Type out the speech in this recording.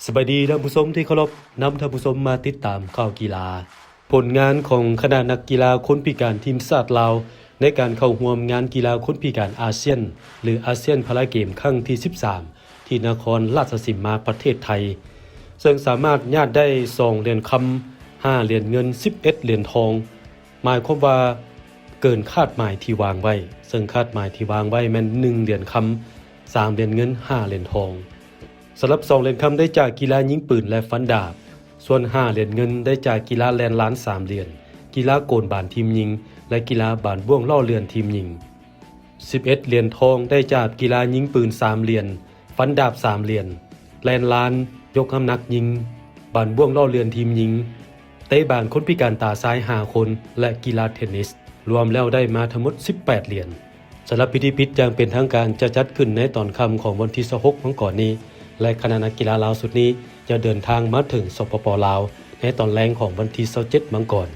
สวัสดีท่านผู้ชมที่เคารพนำท่านผู้ชมมาติดตามข่าวกีฬาผลงานของคณะนักกีฬาคนพิการทีมชาติลาวในการเข้าร่วมงานกีฬาคนพิการอาเซียนหรืออาเซียนพาราเกมครั้งที่13ที่นครราชสีมาประเทศไทยซึ่งสามารถญาติได้2เหรียญคำ5เหรียญเงิน11เหรียญทองหมายความว่าเกินคาดหมายที่วางไว้ซึ่งคาดหมายที่วางไว้แม่น1เหรียญคำ3เหรียญเงิน5เหรียญทองสำหรับ2เหรียญคำได้จากกีฬายิงปืนและฟันดาบส่วน5เหรียญเงินได้จากกีฬาแลนล้าน3เหรียญกีฬาโกนบานทีมยิงและกีฬาบานบ่วงล่อเรือนทีมยิง11เหรียญทองได้จากกีฬายิงปืน3เหรียญฟันดาบ3เหรียญแลนล้านยกน้ำหนักยิงบานบ่วงล่อเรือนทีมยิงเตะบานคนพิการตาซ้าย5คนและกีฬาเทนนิสรวมแล้วได้มาทั้งหมด18เหรียญสำหรับพิธีปิดอย่างเป็นทางการจะจัดขึ้นในตอนค่ำของวันที่26ของก่อนนี้และคณะนักกีฬาลาวสุดนี้จะเดินทางมาถึงสปป.ลาวในตอนแรงของวันที่27มังกร